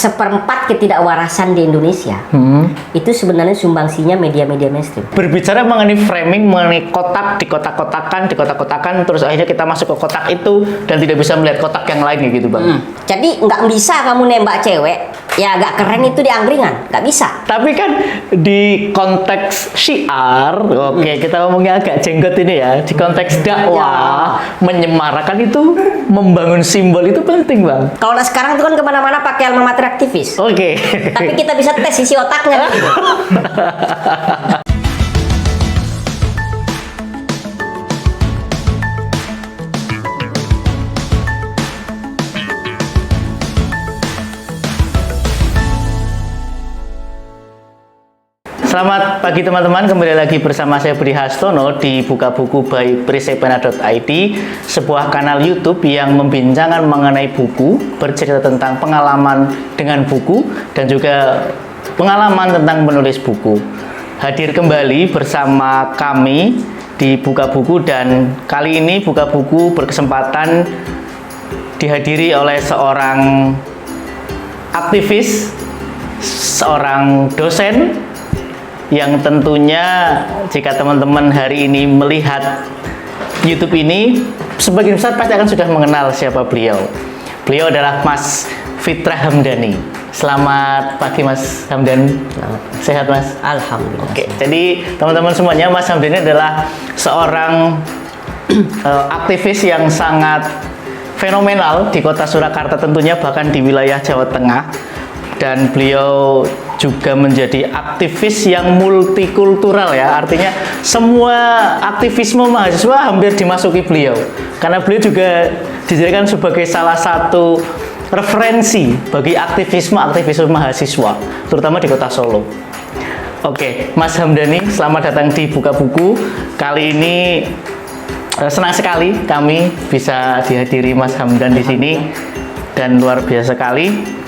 seperempat ketidakwarasan di Indonesia itu sebenarnya sumbangsinya media-media mainstream. Berbicara mengenai framing, mengenai kotak, dikotak-kotakan, terus akhirnya kita masuk ke kotak itu dan tidak bisa melihat kotak yang lain gitu bang. Jadi nggak bisa kamu nembak cewek, ya agak keren itu di angkringan, nggak bisa. Tapi kan di konteks syiar, oke kita ngomongnya agak jenggot ini ya, di konteks dakwah, menyemarakan itu, membangun simbol itu penting bang. Kalau anak sekarang itu kan kemana-mana pakai alma mater aktivis. Oke. Tapi kita bisa tes isi otaknya. Selamat pagi teman-teman, kembali lagi bersama saya Budi Hastono di Buka Buku by Prisepena.id, sebuah kanal YouTube yang membincangkan mengenai buku, bercerita tentang pengalaman dengan buku dan juga pengalaman tentang menulis buku. Hadir kembali bersama kami di Buka Buku, dan kali ini Buka Buku berkesempatan dihadiri oleh seorang aktivis, seorang dosen yang tentunya jika teman-teman hari ini melihat YouTube ini, sebagian besar pasti akan sudah mengenal siapa beliau. Beliau adalah Mas Fitra Hamdani. Selamat pagi Mas Hamdan. Sehat Mas? Alhamdulillah. Oke, jadi teman-teman semuanya, Mas Hamdani adalah seorang aktivis yang sangat fenomenal di kota Surakarta tentunya, bahkan di wilayah Jawa Tengah. Dan beliau juga menjadi aktivis yang multikultural ya, artinya semua aktivisme mahasiswa hampir dimasuki beliau, karena beliau juga dijadikan sebagai salah satu referensi bagi aktivisme mahasiswa, terutama di kota Solo. Oke, Mas Hamdani, selamat datang di Buka Buku. Kali ini senang sekali kami bisa dihadiri Mas Hamdan di sini, dan luar biasa sekali.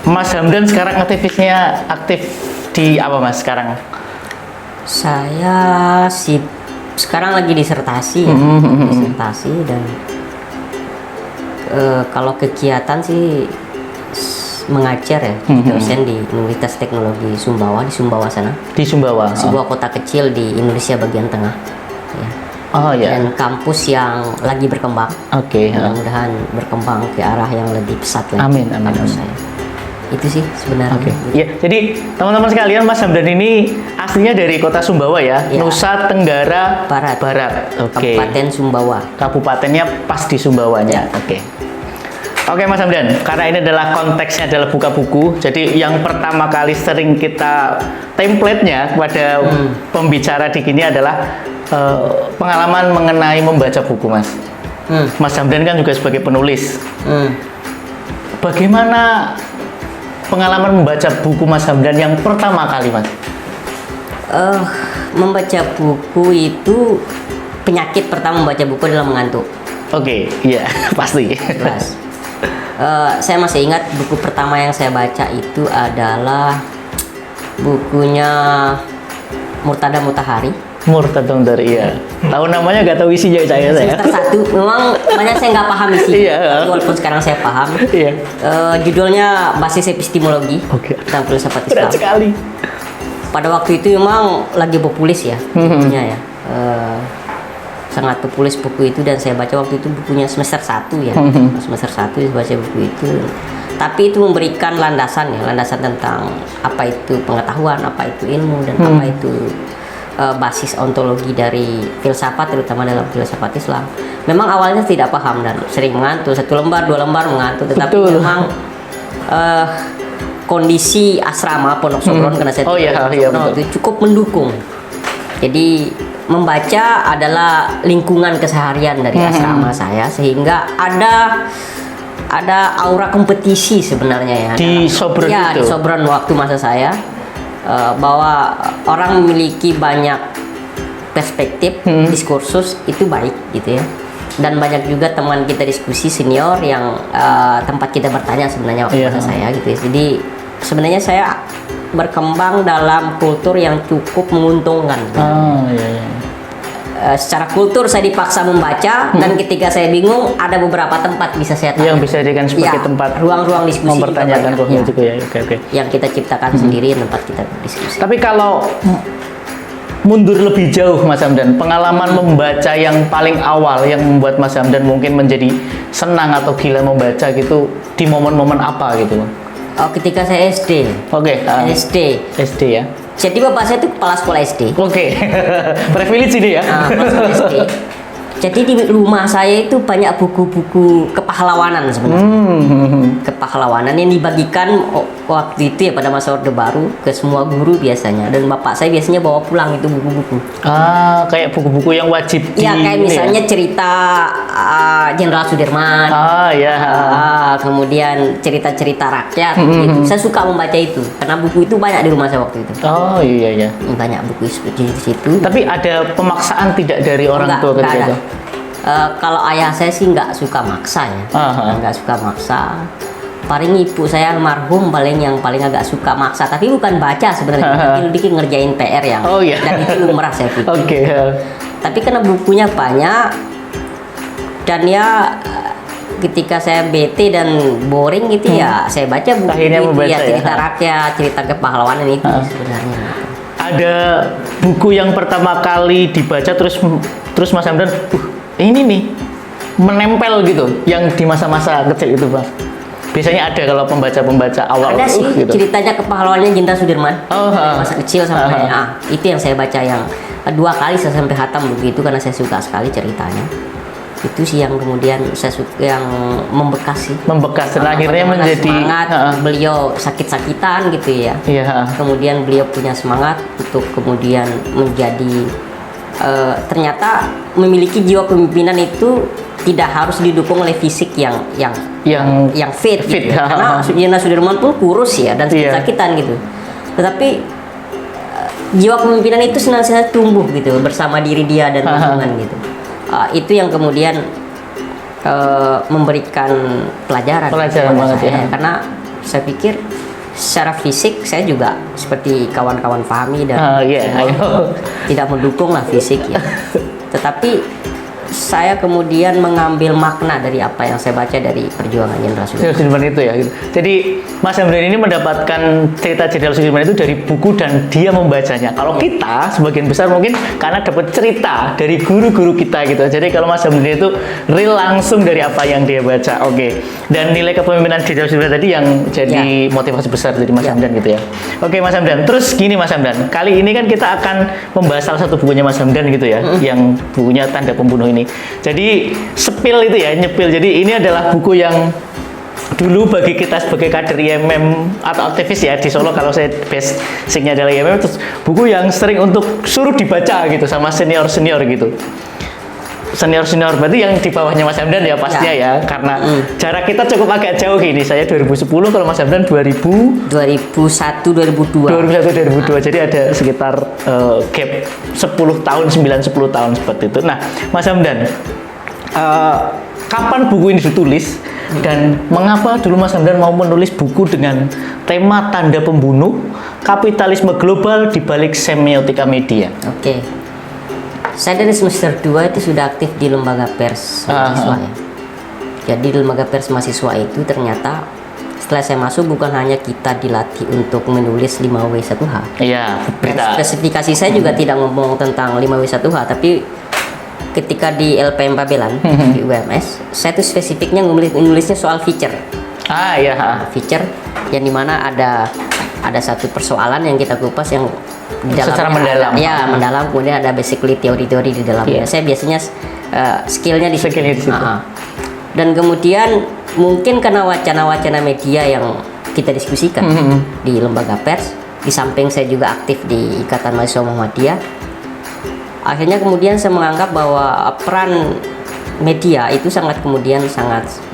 Mas Hamdan sekarang aktif di apa Mas sekarang? Saya sekarang lagi disertasi ya, disertasi, dan kalau kegiatan sih mengajar ya, dosen di Universitas Teknologi Sumbawa, di Sumbawa sana. Di Sumbawa. Sebuah kota kecil di Indonesia bagian tengah. Ya. Oh ya. Dan kampus yang lagi berkembang. Oke. Mudah-mudahan berkembang ke arah yang lebih pesat lagi. Amin. Saya. Itu sih sebenarnya. Oke. Ya, jadi teman-teman sekalian, Mas Hamdan ini aslinya dari kota Sumbawa ya, Nusa Tenggara Barat. Oke. Kabupaten Sumbawa. Kabupatennya pas di Sumbawanya. Oke Mas Hamdan, karena ini adalah konteksnya adalah buka buku, jadi yang pertama kali sering kita template-nya kepada pembicara di sini adalah pengalaman mengenai membaca buku, Mas. Mas Hamdan kan juga sebagai penulis. Bagaimana pengalaman membaca buku Mas Hamdan yang pertama kali, Mas? Membaca buku itu, penyakit pertama membaca buku adalah mengantuk. Oke, iya pasti. Jelas. Saya masih ingat buku pertama yang saya baca itu adalah bukunya Murtada Mutahari. Iya. Tahu namanya, gak tahu isinya saya. Semester 1, memang banyak saya nggak paham isi. Iya. Walaupun sekarang saya paham. Iya. Judulnya Basis Epistemologi tentang filsafat Islam. Berat sekali. Pada waktu itu memang lagi populis ya, bukunya ya. Sangat populis buku itu, dan saya baca waktu itu bukunya semester 1 ya. Semester 1 saya baca buku itu. Tapi itu memberikan landasan tentang apa itu pengetahuan, apa itu ilmu, dan apa itu basis ontologi dari filsafat, terutama dalam filsafat Islam. Memang awalnya tidak paham dan sering mengantuk, 1 lembar 2 lembar mengantuk, tetapi memang kondisi asrama Pondok Sopron, karena saya itu cukup mendukung. Jadi membaca adalah lingkungan keseharian dari asrama saya, sehingga ada aura kompetisi sebenarnya ya di Sopron itu. Di Sopron waktu masa saya, bahwa orang memiliki banyak perspektif, diskursus itu baik gitu ya, dan banyak juga teman kita diskusi senior yang tempat kita bertanya sebenarnya waktu masa saya gitu ya. Jadi sebenarnya saya berkembang dalam kultur yang cukup menguntungkan. secara kultur saya dipaksa membaca dan ketika saya bingung ada beberapa tempat bisa saya tanya. Yang bisa dijadikan sebagai tempat ruang-ruang diskusi mempertanyakan rohnya juga ya. Oke. Yang kita ciptakan sendiri tempat kita diskusi. Tapi kalau mundur lebih jauh Mas Hamdan, pengalaman membaca yang paling awal yang membuat Mas Hamdan mungkin menjadi senang atau gila membaca gitu di momen-momen apa gitu? Oh, ketika saya SD. Oke. SD ya. Jadi bapak saya itu kepala sekolah SD. Oke. Privilege ini ya. Kepala sekolah SD. Jadi di rumah saya itu banyak buku-buku kepahlawanan sebenarnya. Kepahlawanan yang dibagikan waktu itu ya pada masa Orde Baru ke semua guru biasanya. Dan bapak saya biasanya bawa pulang itu buku-buku. Kayak buku-buku yang wajib Iya, kayak misalnya cerita Jenderal Sudirman. Ya. Kemudian cerita-cerita rakyat. Gitu. Saya suka membaca itu karena buku itu banyak di rumah saya waktu itu. Oh iya. Banyak buku seperti itu. Tapi ada pemaksaan tidak dari orang tua ketika itu? Kalau ayah saya sih nggak suka maksa ya, nggak suka maksa. Paling ibu saya almarhum yang paling agak suka maksa, tapi bukan baca sebenarnya, bikin ngerjain PR yang dan itu lumrah saya pikir. Oke. Tapi karena bukunya banyak dan ya ketika saya bete dan boring gitu ya saya baca buku akhirnya itu membaca ya cerita rakyat, cerita kepahlawanan itu sebenarnya. Ada buku yang pertama kali dibaca terus Mas Hamdan ini nih menempel gitu yang di masa-masa kecil itu Pak. Biasanya ada kalau pembaca awal. Ada sih gitu. ceritanya kepahlawanannya Jenderal Sudirman. Masa kecil sampai itu yang saya baca yang 2 kali saya sampai hatam begitu karena saya suka sekali ceritanya. Itu sih yang kemudian saya suka yang membekas sih. Membekas dan akhirnya menjadi semangat. Beliau sakit-sakitan gitu ya. Iya. Kemudian beliau punya semangat untuk kemudian menjadi ternyata memiliki jiwa kepemimpinan itu tidak harus didukung oleh fisik yang fit gitu. Karena Jenderal Sudirman pun kurus ya dan sakit-sakitan gitu. Tetapi jiwa kepemimpinan itu senantiasa tumbuh gitu bersama diri dia dan lingkungan gitu. Itu yang kemudian memberikan pelajaran banget saya. ya. Karena saya pikir secara fisik saya juga seperti kawan-kawan Fahmi dan tidak mendukung lah fisik ya. Tetapi saya kemudian mengambil makna dari apa yang saya baca dari perjuangan Jenderal Sudirman itu ya. Jadi Mas Hamdan ini mendapatkan cerita Jenderal Sudirman itu dari buku dan dia membacanya. Kalau kita sebagian besar mungkin karena dapat cerita dari guru-guru kita gitu. Jadi kalau Mas Hamdan itu real langsung dari apa yang dia baca. Oke. Dan nilai kepemimpinan Jenderal Sudirman tadi yang jadi motivasi besar dari Mas Hamdan gitu ya. Oke Mas Hamdan. Terus gini Mas Hamdan, kali ini kan kita akan membahas salah satu bukunya Mas Hamdan gitu ya, yang bukunya Tanda Pembunuh ini. Jadi nyepil jadi ini adalah buku yang dulu bagi kita sebagai kader IMM atau aktivis ya di Solo, kalau saya basicnya adalah IMM, terus buku yang sering untuk suruh dibaca gitu sama senior gitu. Senior berarti yang di bawahnya Mas Hamdan ya pastinya ya, karena jarak kita cukup agak jauh ini. Saya 2010, kalau Mas Hamdan 2001 2002. Jadi ada sekitar gap 10 tahun, 9-10 tahun seperti itu. Nah, Mas Hamdan, kapan buku ini ditulis dan mengapa dulu Mas Hamdan mau menulis buku dengan tema Tanda Pembunuh, kapitalisme global di balik semiotika media? Oke. Saya dari semester 2 itu sudah aktif di lembaga pers mahasiswa ya. Jadi di lembaga pers mahasiswa itu ternyata setelah saya masuk bukan hanya kita dilatih untuk menulis 5W1H. Iya, berita. Spesifikasi saya juga tidak ngomong tentang 5W1H, tapi ketika di LPM Pabelan di UMS, saya tuh spesifiknya menulisnya soal feature. Feature yang dimana ada satu persoalan yang kita kupas yang di dalam secara mendalam. Mendalam, kemudian ada basically teori-teori di dalamnya. Saya biasanya skillnya di situ. Dan kemudian mungkin karena wacana-wacana media yang kita diskusikan di lembaga pers, di samping saya juga aktif di Ikatan Mahasiswa Muhammadiyah, akhirnya kemudian saya menganggap bahwa peran media itu sangat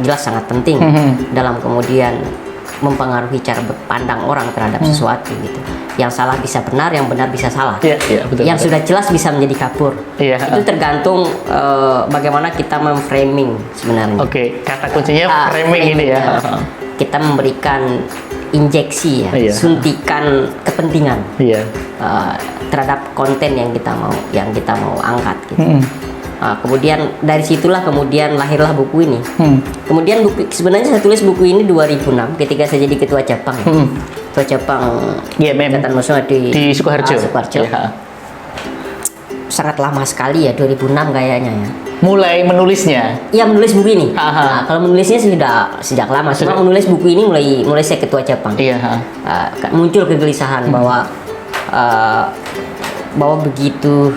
jelas sangat penting dalam kemudian mempengaruhi cara berpandang orang terhadap sesuatu gitu. Yang salah bisa benar, yang benar bisa salah. Betul, yang sudah jelas bisa menjadi kabur. Itu tergantung bagaimana kita memframing sebenarnya. Oke, kata kuncinya framing ini ya. Kita memberikan injeksi ya, Iya. suntikan kepentingan Iya. terhadap konten yang kita mau angkat gitu. Mm-mm. Kemudian dari situlah kemudian lahirlah buku ini. Kemudian sebenarnya saya tulis buku ini 2006 ketika saya jadi ketua cabang. Ketua cabang Ikatan Mahasiswa di Sukoharjo. Sukoharjo. Ya. Sangat lama sekali ya, 2006 kayaknya ya. Mulai menulisnya. Iya, menulis buku ini. Aha. Kalau menulisnya sudah sejak lama. Cuma menulis buku ini mulai saya ketua cabang. Iya. Muncul kegelisahan bahwa begitu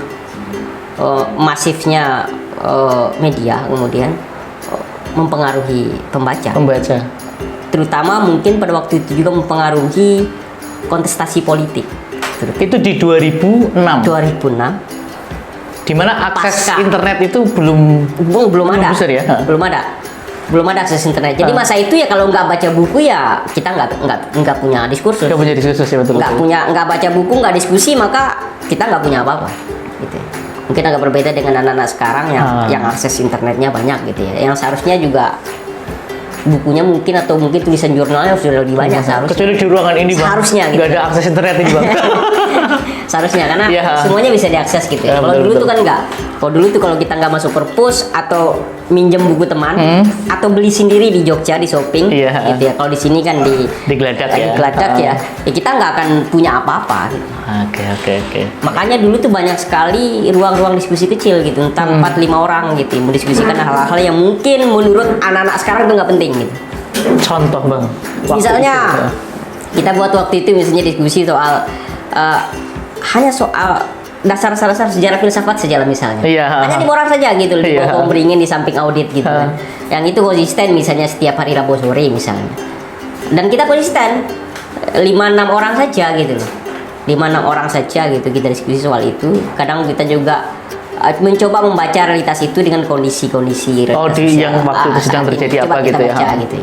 masifnya media kemudian mempengaruhi pembaca. Terutama mungkin pada waktu itu juga mempengaruhi kontestasi politik. Itu di 2006. 2006. Di mana akses Pasca. internet itu belum ada. besar ya? Belum ada akses internet. Jadi masa itu ya kalau nggak baca buku ya kita nggak punya diskursus. Nggak punya diskursus ya, betul. Nggak baca buku, nggak diskusi, maka kita nggak punya apa-apa. Gitu. Mungkin agak berbeda dengan anak-anak sekarang yang akses internetnya banyak gitu ya. Yang seharusnya juga bukunya mungkin atau mungkin tulisan jurnalnya sudah lebih banyak seharusnya. Kecuali di ruangan ini bang. Seharusnya gitu. Nggak ada akses internet ini bang. Seharusnya karena Ya. semuanya bisa diakses gitu ya. Kalau dulu tuh kan enggak. Kalau dulu tuh kalau kita nggak masuk perpus atau minjem buku teman atau beli sendiri di Jogja di shopping Iya. gitu ya. Kalau di sini kan di Geladak ya. di Geladak ya kita nggak akan punya apa-apa gitu. Oke. Makanya dulu tuh banyak sekali ruang-ruang diskusi kecil gitu, entah 4-5 orang gitu, mendiskusikan hal-hal yang mungkin menurut anak-anak sekarang tuh nggak penting gitu. Contoh bang. Misalnya kita buat waktu itu misalnya diskusi soal hanya soal dasar-dasar sejarah filsafat saja lah misalnya. Iya. Hanya 5 orang saja gitu di Iya. bawah beringin di samping audit gitu kan. Yang itu konsisten misalnya setiap hari Rabu sore misalnya. Dan kita konsisten 5-6 orang saja gitu loh. 5-6 orang saja gitu kita diskusi soal itu. Kadang kita juga mencoba membaca realitas itu dengan kondisi-kondisi realitas yang waktu itu sedang terjadi apa gitu ya.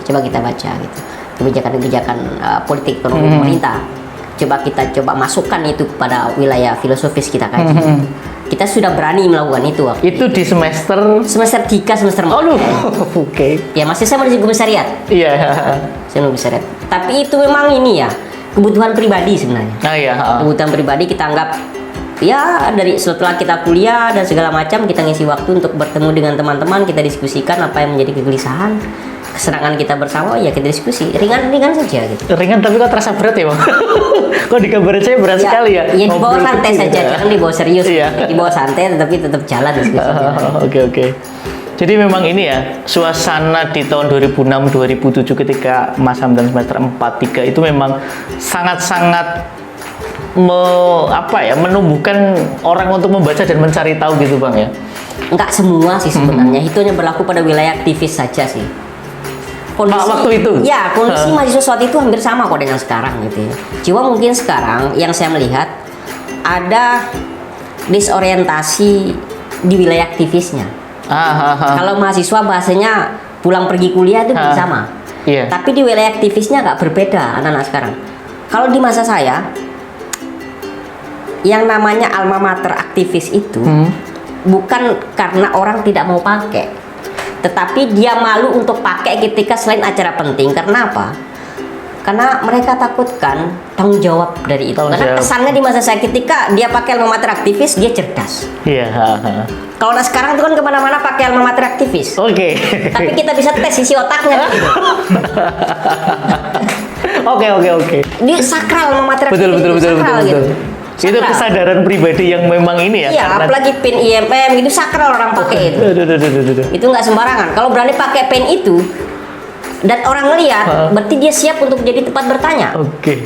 Coba kita baca gitu. Kebijakan-kebijakan politik ekonomi pemerintah. Coba masukkan itu kepada wilayah filosofis kita kaji. Kita sudah berani melakukan itu waktu itu di semester 3 semester 4. Oke. Ya masih saya masih komisariat. Iya. Saya komisariat. Tapi itu memang ini ya kebutuhan pribadi sebenarnya. Kebutuhan pribadi kita anggap ya dari setelah kita kuliah dan segala macam kita ngisi waktu untuk bertemu dengan teman-teman, kita diskusikan apa yang menjadi kegelisahan, kesenangan kita bersama, ya kita diskusi ringan-ringan saja gitu. Ringan tapi kok terasa berat ya bang? Kok digambarin saya berat sekali ya? Ya dibawa santai saja, jangan dibawa serius. Iya. Dibawa santai tetapi tetap jalan diskusinya. Oke. Jadi memang ini ya, suasana di tahun 2006-2007 ketika Mas Hamdan semester 4-3 itu memang sangat-sangat menumbuhkan orang untuk membaca dan mencari tahu gitu bang ya? Enggak semua sih sebenarnya, itu hanya berlaku pada wilayah aktivis saja sih. Waktu itu? Ya, kondisi mahasiswa saat itu hampir sama kok dengan sekarang gitu ya. Cuma mungkin sekarang yang saya melihat ada disorientasi di wilayah aktivisnya. Kalau mahasiswa bahasanya pulang pergi kuliah itu sama. Iya. Tapi di wilayah aktivisnya nggak berbeda anak-anak sekarang. Kalau di masa saya, yang namanya alma mater aktivis itu bukan karena orang tidak mau pakai, tetapi dia malu untuk pakai ketika selain acara penting. Karena apa? Karena mereka takutkan tanggung jawab dari itu. Karena kesannya di masa saya ketika dia pakai alma mater aktivis, dia cerdas. Iya. Kalau sekarang tuh kan kemana-mana pakai alma mater aktivis. Oke. Tapi kita bisa tes isi otaknya. Gitu. Oke. Dia sakral alma mater aktivis. Betul. Gitu. Itu kesadaran pribadi yang memang ini ya. Iya, apalagi pin IMM itu sakral orang pakai itu. Itu nggak sembarangan. Kalau berani pakai pen itu dan orang ngelihat, berarti dia siap untuk jadi tempat bertanya. Oke.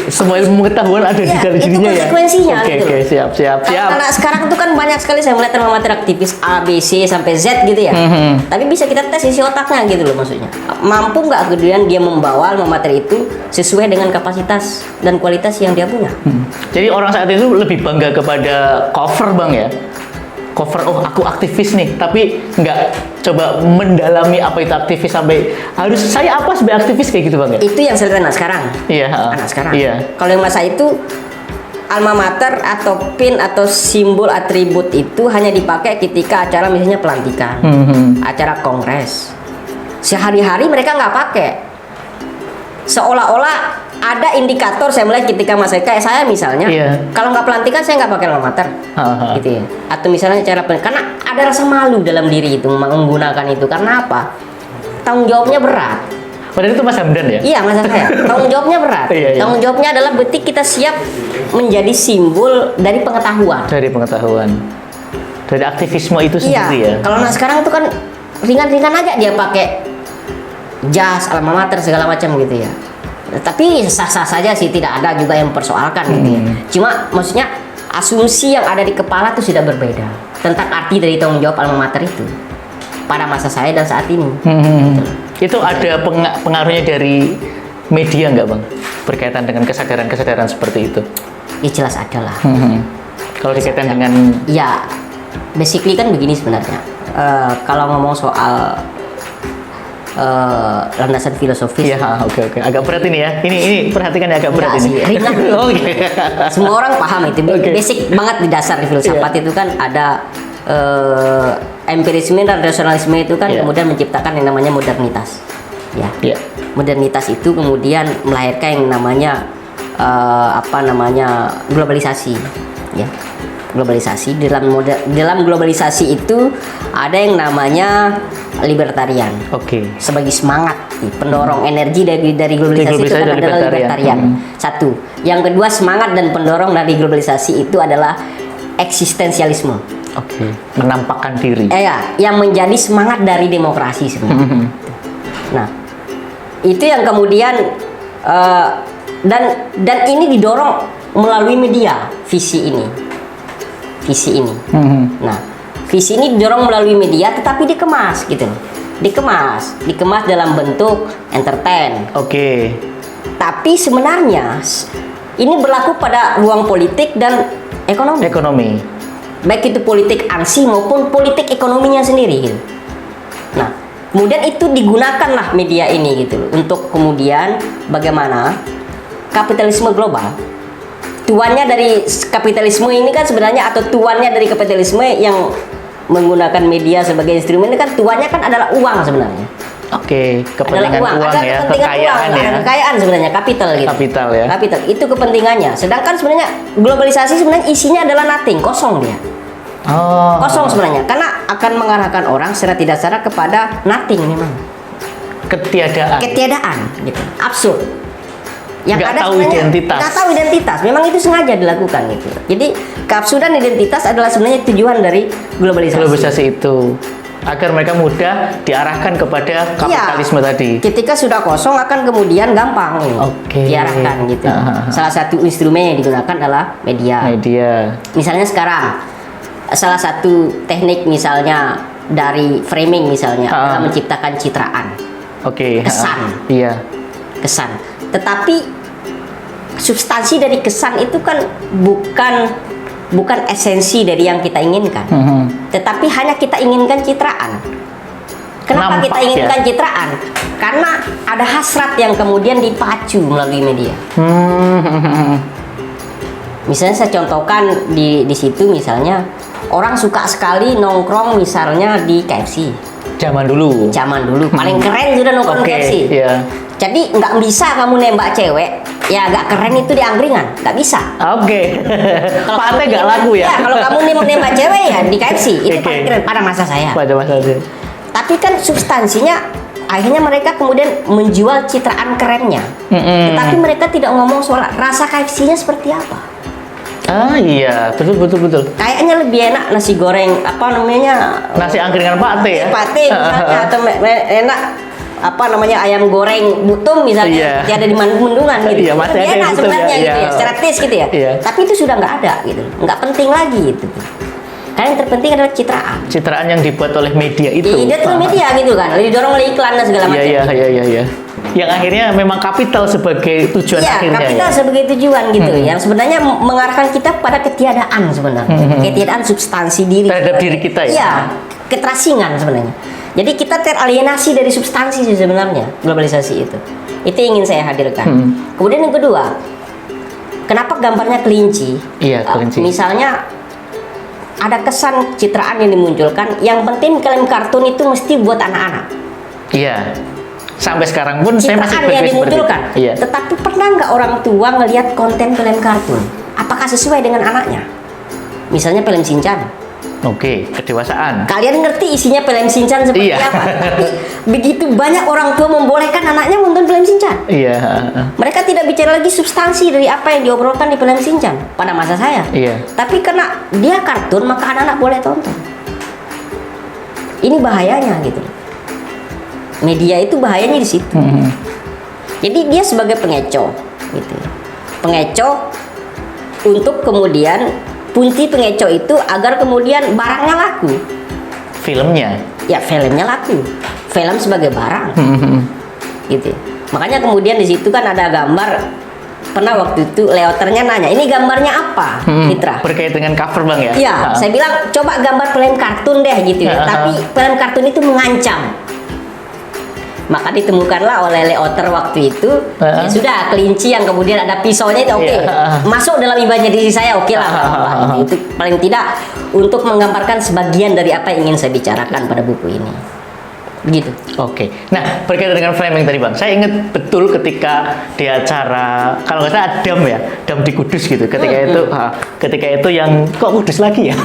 Semua ilmu pengetahuan ada di dalam dirinya ya. Konsekuensinya. Oke, siap. Karena sekarang itu kan banyak sekali saya melihat alma mater aktivis A, B, C sampai Z gitu ya. Tapi bisa kita tes isi otaknya gitu loh maksudnya. Mampu nggak kemudian dia membawa alma mater itu sesuai dengan kapasitas dan kualitas yang dia punya. Jadi orang saat itu lebih bangga kepada cover bang ya. Cover, aku aktivis nih, tapi nggak coba mendalami apa itu aktivis sampai harus saya apa sebagai aktivis kayak gitu bang ya? Itu yang saya lihat anak sekarang. Iya. Anak sekarang. Iya. Kalau yang masa itu alma mater atau pin atau simbol atribut itu hanya dipakai ketika acara misalnya pelantikan, acara kongres. Sehari-hari mereka nggak pakai. seolah-olah ada indikator saya melihat ketika kayak saya misalnya, kalau nggak pelantikan saya nggak pakai alma mater, gitu ya. Atau misalnya karena ada rasa malu dalam diri itu menggunakan itu, karena apa? Tanggung jawabnya berat. Padahal itu Mas Hamdan ya? Iya, Mas saya. Tanggung jawabnya berat. Tanggung jawabnya adalah berarti kita siap menjadi simbol dari pengetahuan. Dari pengetahuan. Dari aktivisme itu sendiri ya. Kalau sekarang itu kan ringan-ringan aja dia pakai jas, alma mater segala macam gitu ya. Tapi sah-sah saja sih, tidak ada juga yang mempersoalkan gitu ya. Cuma maksudnya asumsi yang ada di kepala itu sudah berbeda tentang arti dari tanggung jawab alma mater itu pada masa saya dan saat ini. Itu ada pengaruhnya dari media nggak Bang? Berkaitan dengan kesadaran-kesadaran seperti itu? Ya jelas ada lah. Kalau dikaitkan dengan... Ya, basically kan begini sebenarnya. Kalau ngomong soal landasan filosofis. Iya, oke. Agak berat ini ya. Ini perhatikan ya, agak berat ini. Ringan. Semua orang paham itu. Basic banget di dasar di filsafat itu kan ada empirisme dan rasionalisme itu kan kemudian menciptakan yang namanya modernitas. Modernitas itu kemudian melahirkan yang namanya globalisasi. Ya. Globalisasi dalam globalisasi itu ada yang namanya libertarian. Sebagai semangat pendorong energi dari globalisasi itu kan adalah libertarian. Satu. Yang kedua, semangat dan pendorong dari globalisasi itu adalah eksistensialisme. Menampakkan diri. Yang menjadi semangat dari demokrasi sebenarnya. Nah, itu yang kemudian dan ini didorong melalui media visi ini. Nah, visi ini didorong melalui media, tetapi dikemas gitu, dikemas dalam bentuk entertain. Tapi sebenarnya ini berlaku pada ruang politik dan ekonomi. Baik itu politik ansih maupun politik ekonominya sendiri gitu. Nah, kemudian itu digunakanlah media ini gitu untuk kemudian bagaimana kapitalisme global, tuannya dari kapitalisme ini kan sebenarnya, atau tuannya dari kapitalisme yang menggunakan media sebagai instrumen ini kan tuannya kan adalah uang sebenarnya. Kepentingan uang ya, kekayaan ya. Kekayaan sebenarnya, kapital gitu. Kapital ya. Kapital itu kepentingannya. Sedangkan sebenarnya globalisasi sebenarnya isinya adalah nothing, kosong dia. Kosong sebenarnya, karena akan mengarahkan orang secara tidak sadar kepada nothing memang. Ketiadaan gitu. Absurd. Yang nggak ada tahu identitas. Nggak tahu identitas. Memang itu sengaja dilakukan gitu. Jadi keabsurdan identitas adalah sebenarnya tujuan dari globalisasi itu, agar mereka mudah diarahkan kepada kapitalisme tadi. Ketika sudah kosong akan kemudian gampang diarahkan gitu. Salah satu instrumen yang digunakan adalah media. Misalnya sekarang salah satu teknik misalnya dari framing misalnya adalah menciptakan citraan. Kesan. Kesan. Tetapi substansi dari kesan itu kan bukan esensi dari yang kita inginkan. Tetapi hanya kita inginkan citraan. Kenapa kita inginkan citraan? Karena ada hasrat yang kemudian dipacu melalui media. Misalnya saya contohkan di situ misalnya orang suka sekali nongkrong misalnya di KFC. Zaman dulu paling keren sudah nongkrong KFC. Jadi nggak bisa kamu nembak cewek ya agak keren itu di angkringan, nggak bisa. Pate nggak laku ya. Kalau kamu nembak cewek ya di KFC itu paling keren pada masa saya. Tapi kan substansinya akhirnya mereka kemudian menjual citraan kerennya. Tetapi mereka tidak ngomong soal rasa KFC-nya seperti apa. Betul. Kayaknya lebih enak nasi goreng nasi angkringan Pate ya. Pate misalnya atau enak ayam goreng Butum misalnya, tiada di Mendungan gitu. Masih lebih enak sebenarnya gitu ya, secara taste gitu ya. Tapi itu sudah nggak ada gitu, nggak penting lagi gitu. Karena yang terpenting adalah citraan. Citraan yang dibuat oleh media itu. Dia tuh media gitu kan, didorong oleh iklan dan segala macam. Iya. Yang akhirnya memang kapital sebagai tujuan akhirnya. Kapital sebagai tujuan gitu. Yang sebenarnya mengarahkan kita pada ketiadaan sebenarnya. Ketiadaan substansi diri. Terhadap diri kita ya. Iya, keterasingan sebenarnya. Jadi kita teralienasi dari substansi sih sebenarnya globalisasi itu. Itu yang ingin saya hadirkan. Kemudian yang kedua, kenapa gambarnya kelinci? Kelinci. Misalnya ada kesan citraan yang dimunculkan. Yang penting klaim kartun itu mesti buat anak-anak. Sampai sekarang pun saya masih citraan yang berpikir seperti itu. dimunculkan. Iya. Tetapi pernah nggak orang tua ngelihat konten film kartun? Apakah sesuai dengan anaknya? Misalnya film Shinchan. Oke, kedewasaan. Kalian ngerti isinya film Shinchan seperti Iya. apa? Tapi begitu banyak orang tua membolehkan anaknya nonton film Shinchan. Iya. Mereka tidak bicara lagi substansi dari apa yang diobrolkan di film Shinchan pada masa saya. Iya. Tapi karena dia kartun, maka anak-anak boleh tonton. Ini bahayanya gitu. Media itu bahayanya di situ. Jadi dia sebagai pengecoh, gitu. Pengecoh untuk kemudian fungsi pengecoh itu agar kemudian barangnya laku. Filmnya. Ya filmnya laku. Film sebagai barang. Gitu. Makanya kemudian di situ kan ada gambar. Pernah waktu itu leoternya nanya, ini gambarnya apa, Mitra? Berkait dengan cover bang ya? Iya, saya bilang coba gambar film kartun deh gitu ya. Tapi film kartun itu mengancam. Maka ditemukanlah oleh leoter waktu itu, ya sudah kelinci yang kemudian ada pisaunya itu oke. Masuk dalam imajinasi saya oke lah. Itu paling tidak untuk menggambarkan sebagian dari apa yang ingin saya bicarakan pada buku ini. Begitu. Oke. Nah, berkaitan dengan framing tadi bang, saya ingat betul ketika di acara kalau nggak salah Dam ya, Dam di Kudus gitu. Ketika itu yang kok Kudus lagi ya,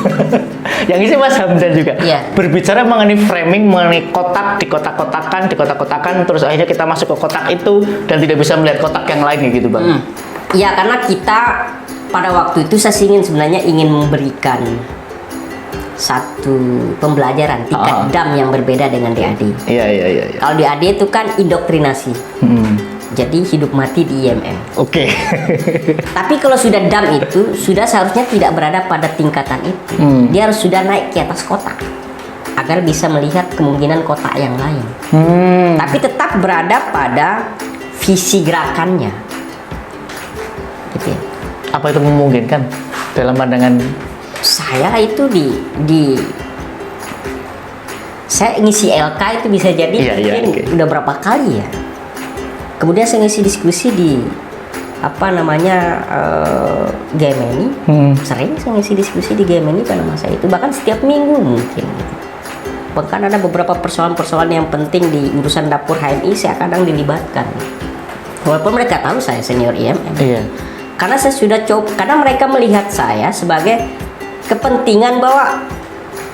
yang isi Mas Hamdan juga Iya. berbicara mengenai framing, mengenai kotak, dikotak-kotakan, terus akhirnya kita masuk ke kotak itu dan tidak bisa melihat kotak yang lain gitu bang. Ya karena kita pada waktu itu saya sebenarnya ingin memberikan satu pembelajaran tingkat dam yang berbeda dengan DAD. Iya. Kalau DAD itu kan indoktrinasi. Jadi hidup mati di IMM. Oke. Tapi kalau sudah dam itu sudah seharusnya tidak berada pada tingkatan itu. Dia harus sudah naik ke atas kotak agar bisa melihat kemungkinan kotak yang lain. Tapi tetap berada pada visi gerakannya. Gitu ya. Apa itu memungkinkan dalam pandangan? Saya itu saya ngisi LK itu bisa jadi mungkin udah berapa kali ya. Kemudian saya ngisi diskusi di GMNI. Sering saya ngisi diskusi di GMNI pada masa itu, bahkan setiap minggu mungkin gitu. Bahkan ada beberapa persoalan-persoalan yang penting di urusan dapur HMI saya kadang dilibatkan. Walaupun mereka tahu saya senior IMM. Iya. Karena saya sudah karena mereka melihat saya sebagai kepentingan bahwa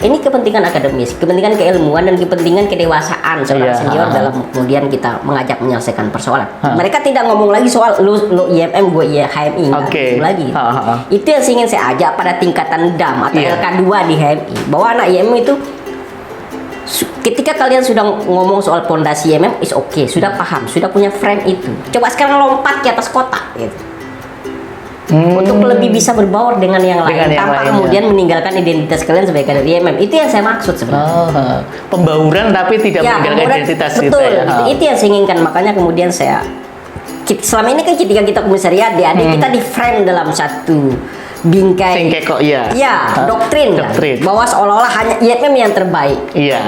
ini kepentingan akademis, kepentingan keilmuan dan kepentingan kedewasaan seorang senior dalam kemudian kita mengajak menyelesaikan persoalan. Mereka tidak ngomong lagi soal lu IMM gue HMI gitu lagi. Itu yang ingin saya ajak pada tingkatan DAM atau LK2 di HMI, bahwa anak IMM itu ketika kalian sudah ngomong soal pondasi IMM is oke, sudah paham, sudah punya frame itu. Coba sekarang lompat ke atas kotak gitu. Untuk lebih bisa berbaur dengan yang lain tanpa kemudian meninggalkan identitas kalian sebagai kader IMM. Itu yang saya maksud sebenarnya. Pembauran tapi tidak meninggalkan identitas. Betul, itu yang saya inginkan. Makanya kemudian selama ini kan ketika kita komisariat kita di frame dalam satu bingkai doktrin. Bahwa seolah-olah hanya IMM yang terbaik. Iya,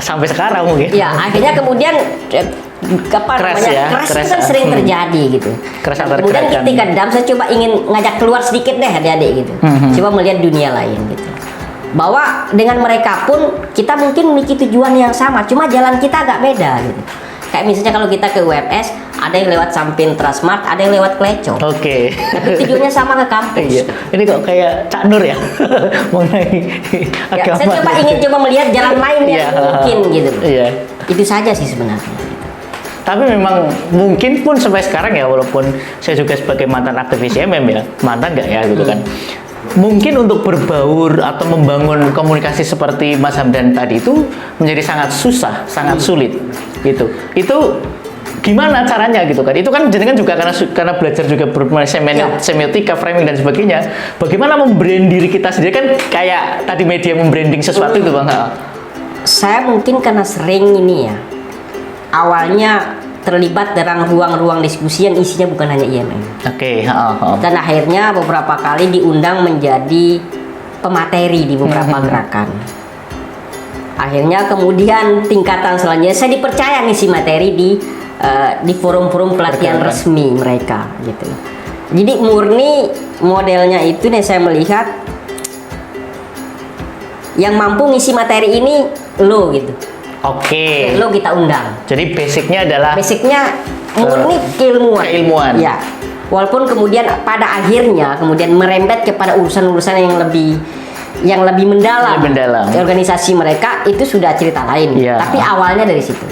sampai sekarang mungkin. Iya, akhirnya kemudian keras itu kan sering terjadi gitu. Kemudian ketika DAM saya coba ingin ngajak keluar sedikit deh adik-adik gitu. Coba melihat dunia lain gitu. Bahwa dengan mereka pun kita mungkin memiliki tujuan yang sama, cuma jalan kita agak beda gitu. Kayak misalnya kalau kita ke UMS, ada yang lewat Sampin Transmart, ada yang lewat Kleco. Oke. Tapi tujuannya sama ke kampus. Iya. Ini kok kayak Cak Nur ya mengenai agama. Saya coba melihat jalan lain yang mungkin gitu. Iya. Itu saja sih sebenarnya. Tapi memang mungkin pun sampai sekarang ya, walaupun saya juga sebagai mantan aktivis IMM ya, mantan nggak ya gitu kan. Mungkin untuk berbaur atau membangun komunikasi seperti Mas Hamdan tadi itu menjadi sangat susah, sangat sulit gitu. Itu gimana caranya gitu kan? Itu kan jenengan juga karena belajar juga semiotika, framing dan sebagainya. Bagaimana membrand diri kita sendiri kan kayak tadi media membranding sesuatu itu Bang. Saya mungkin karena sering ini ya. Awalnya terlibat dalam ruang-ruang diskusi yang isinya bukan hanya IMM. Oke. Dan akhirnya beberapa kali diundang menjadi pemateri di beberapa gerakan. Akhirnya kemudian tingkatan selanjutnya saya dipercaya ngisi materi di forum-forum pelatihan resmi mereka gitu. Jadi murni modelnya itu nih saya melihat yang mampu ngisi materi ini lo gitu. Oke. Lo kita undang. Jadi basicnya adalah Basicnya murni keilmuan. keilmuan. Ya. Walaupun kemudian pada akhirnya kemudian merembet kepada urusan-urusan yang lebih mendalam. Lebih mendalam. Organisasi mereka itu sudah cerita lain. Iya. Tapi awalnya dari situ.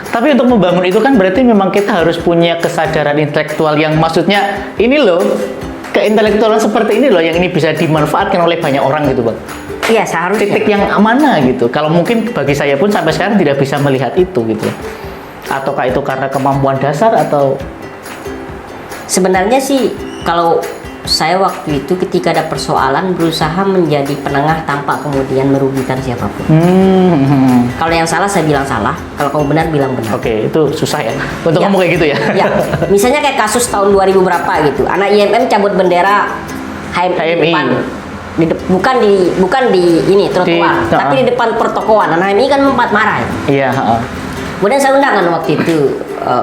Tapi untuk membangun itu kan berarti memang kita harus punya kesadaran intelektual yang maksudnya ini loh, keintelektualan seperti ini loh yang ini bisa dimanfaatkan oleh banyak orang gitu Bang. Iya, seharusnya. Titik yang mana gitu. Kalau mungkin bagi saya pun sampai sekarang tidak bisa melihat itu gitu. Ataukah itu karena kemampuan dasar atau Sebenarnya sih kalau saya waktu itu ketika ada persoalan berusaha menjadi penengah tanpa kemudian merugikan siapapun. Kalau yang salah saya bilang salah, kalau kamu benar bilang benar. Oke, itu susah ya untuk Ya. ngomong kayak gitu ya. Ya, misalnya kayak kasus tahun 2000 berapa gitu, anak IMM cabut bendera HMI. Bukan di ini trotoar, tapi di depan pertokoan. Anak HMI kan mempat marah. Iya. Kemudian saya undang kan waktu itu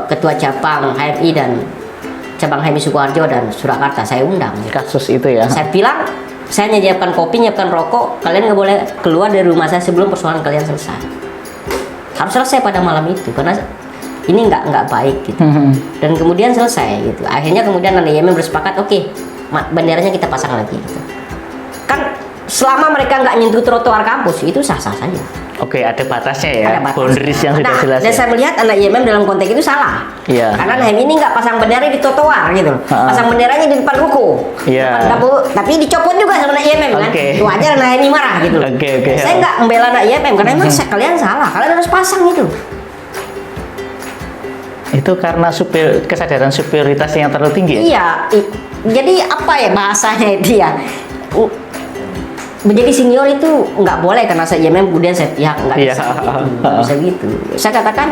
ketua cabang HMI dan cabang HMI Sukoharjo dan Surakarta, saya undang. Kasus itu ya. Saya bilang, saya nyiapkan kopi, nyiapkan rokok, kalian nggak boleh keluar dari rumah saya sebelum persoalan kalian selesai. Harus selesai pada malam itu, karena ini nggak baik gitu. Dan kemudian selesai gitu. Akhirnya kemudian anak IMM bersepakat, oke, benderanya kita pasang lagi gitu. Kan selama mereka nggak nyentuh trotoar kampus, itu sah-sah saja. Oke, ada batasnya ya. Ada batas. Boundaries yang sudah jelas. Dan Ya? saya melihat anak IMM dalam konteks itu salah. Iya. Karena anak IMM ini nggak pasang bendera di trotoar gitu. Pasang benderanya di depan ruko. Iya. Depan dapur, tapi dicopot juga sama anak IMM kan. Oke. Itu aja anak IMM marah gitu. Oke. Saya nggak membela anak IMM karena emang kalian salah. Kalian harus pasang itu. Itu karena kesadaran superioritas yang terlalu tinggi ya? Iya. Jadi apa ya bahasanya itu ya? Menjadi senior itu nggak boleh karena saya IMM kemudian saya pihak nggak Iya. bisa gitu. Nggak bisa gitu. Saya katakan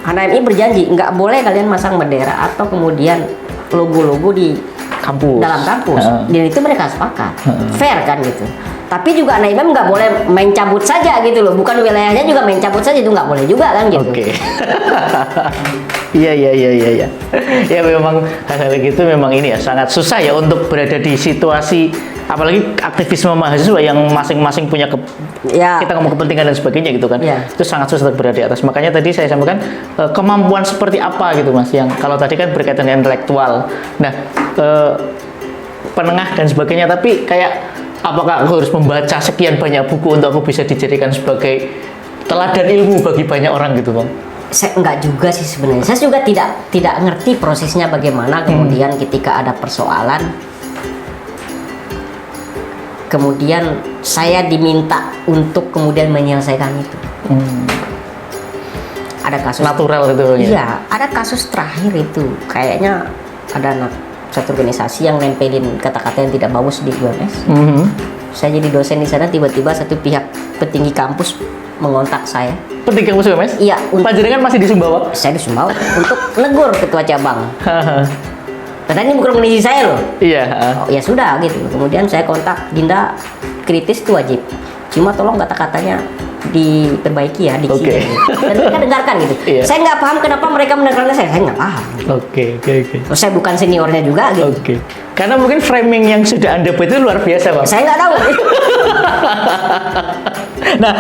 anak MI berjanji nggak boleh kalian masang bendera atau kemudian logo-logo di Kampus. dalam kampus. Dan itu mereka sepakat. Fair kan gitu. Tapi juga anak IMM nggak boleh main cabut saja gitu loh. Bukan wilayahnya juga main cabut saja, itu nggak boleh juga kan gitu. Oke. Iya. Ya memang hal-hal gitu memang ini ya sangat susah ya untuk berada di situasi apalagi aktivisme mahasiswa yang masing-masing punya Ya. kita ngomong kepentingan dan sebagainya gitu kan. Ya. Itu sangat susah untuk berada di atas. Makanya tadi saya sampaikan kemampuan seperti apa gitu Mas yang kalau tadi kan berkaitan dengan intelektual. Nah, penengah dan sebagainya tapi kayak apakah aku harus membaca sekian banyak buku untuk aku bisa dijadikan sebagai teladan ilmu bagi banyak orang gitu Bang? Saya enggak juga sih sebenarnya. Saya juga tidak ngerti prosesnya bagaimana kemudian ketika ada persoalan kemudian saya diminta untuk kemudian menyelesaikan itu. Ada kasus Natural gitu Bang ya? Iya, ada kasus terakhir itu kayaknya ada satu organisasi yang nempelin kata-kata yang tidak bagus di UMS. Saya jadi dosen di sana, tiba-tiba satu pihak petinggi kampus mengontak saya. Petinggi kampus UMS? Iya, Panjenengan masih di Sumbawa? saya di Sumbawa untuk negur ketua cabang. Karena ini bukan organisasi saya loh. Iya. Oh, ya sudah gitu. Kemudian saya kontak, Dinda, kritis itu wajib. Cuma tolong kata-katanya diperbaiki ya, diksi. Oke. Dan mereka dengarkan gitu. Iya. Saya nggak paham kenapa mereka mendengarkan saya nggak paham. Oke. Terus saya bukan seniornya juga gitu. Oke. Karena mungkin framing yang sudah Anda buat itu luar biasa Bang. Saya nggak tahu. Nah,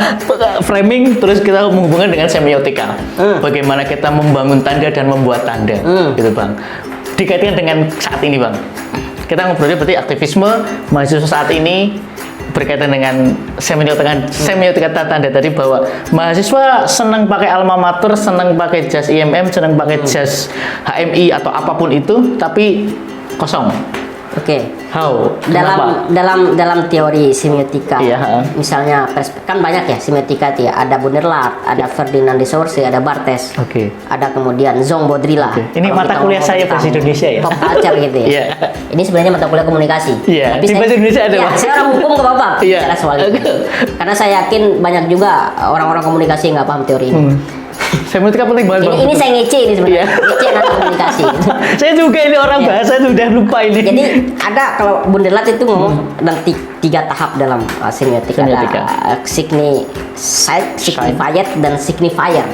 framing terus kita menghubungkan dengan semiotika. Bagaimana kita membangun tanda dan membuat tanda, gitu Bang. Dikaitkan dengan saat ini Bang. Kita ngobrolnya berarti aktivisme mahasiswa saat ini berkaitan dengan semiotika tanda tadi bahwa mahasiswa senang pakai alma mater, senang pakai jas IMM, senang pakai jas HMI atau apapun itu, tapi kosong. Oke. How? Kenapa? Dalam teori semiotika, Iya. misalnya kan banyak ya semiotika itu ya. Ada Bunderlaat, ada Ferdinand de Saussure, ada Barthes, Oke. ada kemudian Zong Baudrillard. Ini Kalau mata kita kuliah ngomong saya bahasa tentang Indonesia ya? Pop culture gitu ya. Iya. Ini sebenarnya mata kuliah komunikasi. Iya, Tapi di bahasa Indonesia ada, ya, Bang. saya orang hukum ke Bapak Iya. bicara soal itu. Karena saya yakin banyak juga orang-orang komunikasi yang nggak paham teori ini. Semiotika penting banget Bang. Ini saya ngece ini sebenarnya. Iya. Ngece anak komunikasi. Saya juga ini orang Iya. bahasa sudah lupa ini. Jadi ada kalau Bunderlaat itu ngomong dan tiga tahap dalam semiotika. Semiotika. Ada signified dan signifier.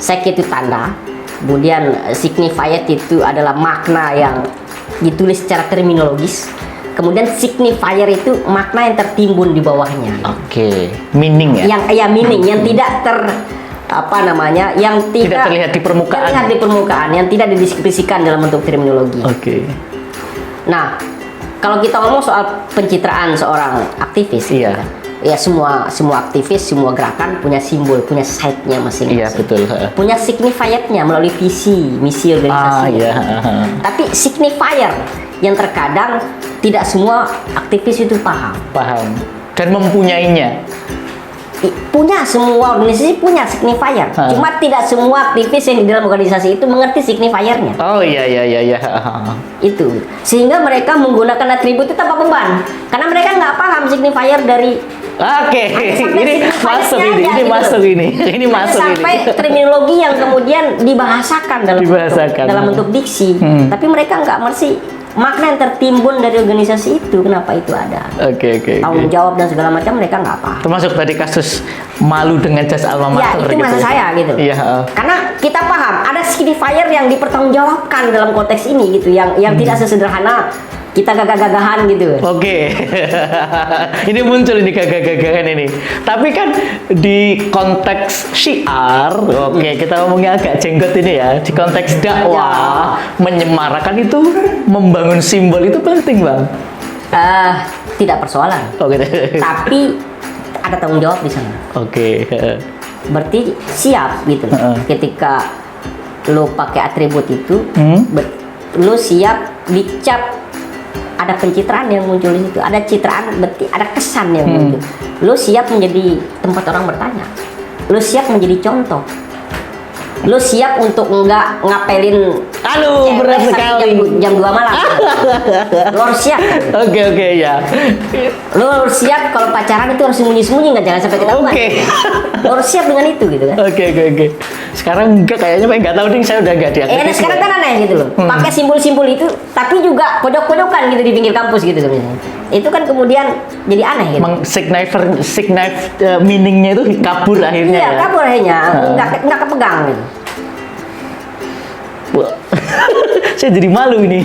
Sek itu tanda, kemudian signified itu adalah makna yang ditulis secara terminologis. Kemudian signifier itu makna yang tertimbun di bawahnya. Oke, meaning ya. Yang meaning yang tidak yang tidak terlihat di permukaan. Terlihat di permukaan, yang tidak dideskripsikan dalam bentuk terminologi. Oke. Nah, kalau kita ngomong soal pencitraan seorang aktivis, Iya. ya semua aktivis, semua gerakan punya simbol, punya site-nya masing-masing. Iya, betul. Punya signifier-nya melalui visi, misi organisasi. Iya. Tapi signifier yang terkadang tidak semua aktivis itu paham. Dan mempunyainya. Punya, semua organisasi punya signifier. Cuma tidak semua aktivis yang di dalam organisasi itu mengerti signifiernya. Oh iya. Itu. Sehingga mereka menggunakan atribut itu tanpa beban. Karena mereka nggak paham signifier dari Oke, ini masuk ini, aja, masuk gitu. ini masuk sampai ini. terminologi yang kemudian dibahasakan dalam bentuk diksi, tapi mereka nggak ngerti makna yang tertimbun dari organisasi itu, kenapa itu ada. Oke. Tanggung jawab dan segala macam mereka nggak paham. Termasuk tadi kasus malu dengan jas alma Ya, mater itu gitu. maksud saya gitu. Iya. Karena kita paham ada signifier yang dipertanggungjawabkan dalam konteks ini gitu, yang tidak sesederhana kita gagah-gagahan gitu. Oke. Ini muncul ini gagah-gagahan ini. Tapi kan di konteks syiar, kita ngomongnya agak jenggot ini ya. Di konteks dakwah, menyemarakan itu, membangun simbol itu penting, Bang. Tidak persoalan. Oh gitu. Tapi ada tanggung jawab di sana. Oke. Berarti siap gitu. Ketika lo pakai atribut itu, lo siap dicap. Ada pencitraan yang muncul di situ, ada citraan, berarti ada kesan yang muncul. Lo siap menjadi tempat orang bertanya, lo siap menjadi contoh, lo siap untuk nggak ngapelin. Aduh, berat sekali. Jam 2 malam. Lo harus siap. Oke, ya. Lo harus siap kalau pacaran itu harus sembunyi-sembunyi, nggak jangan sampai ketahuan. Lo harus siap dengan itu gitu kan. Oke. Sekarang enggak, kayaknya nggak tahu nih, saya udah nggak diaktifin. Sekarang kan aneh gitu loh. Pakai simbol-simbol itu, tapi juga pojok-pojokan gitu di pinggir kampus gitu misalnya. Itu kan kemudian jadi aneh gitu. Meaningnya itu kabur akhirnya. Iya, ya? kabur akhirnya. Nggak kepegang gitu. Saya jadi malu ini.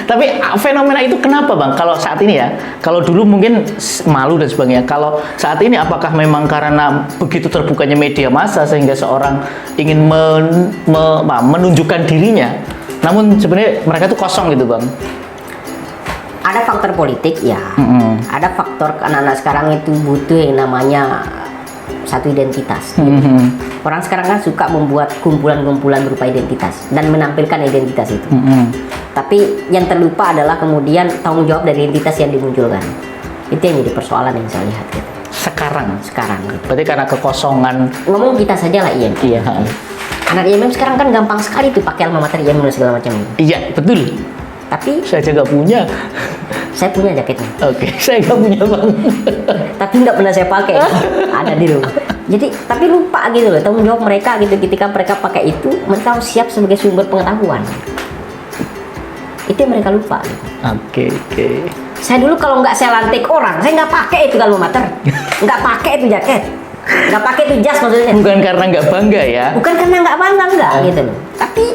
Tapi fenomena itu kenapa, Bang? Kalau saat ini ya, kalau dulu mungkin malu dan sebagainya. Kalau saat ini apakah memang karena begitu terbukanya media massa sehingga seorang ingin menunjukkan dirinya, namun sebenarnya mereka itu kosong gitu, Bang? Ada faktor politik ya. Ada faktor anak-anak sekarang itu butuh yang namanya satu identitas. Orang sekarang kan suka membuat kumpulan-kumpulan berupa identitas dan menampilkan identitas itu. Tapi yang terlupa adalah kemudian tanggung jawab dari identitas yang dimunculkan. Itu yang jadi persoalan yang saya lihat gitu. Sekarang gitu. Berarti karena kekosongan. Ngomong kita saja lah IM. Iya. Anak IMM sekarang kan gampang sekali tuh pakai alma mater IMM dan segala macam. Iya, betul. Tapi saya aja nggak punya. Saya punya jaketnya. Oke, saya nggak punya, Bang. Tapi nggak pernah saya pakai. Ada di rumah. Jadi, tapi lupa gitu loh, tanggung jawab mereka gitu. Ketika mereka pakai itu, mereka harus siap sebagai sumber pengetahuan. Itu yang mereka lupa. Gitu. Oke. Saya dulu kalau nggak saya lantik orang, saya nggak pakai itu alma mater, nggak pakai itu jaket, nggak pakai itu jas maksudnya. Bukan karena nggak bangga ya? Bukan karena nggak bangga, enggak gitu loh. Tapi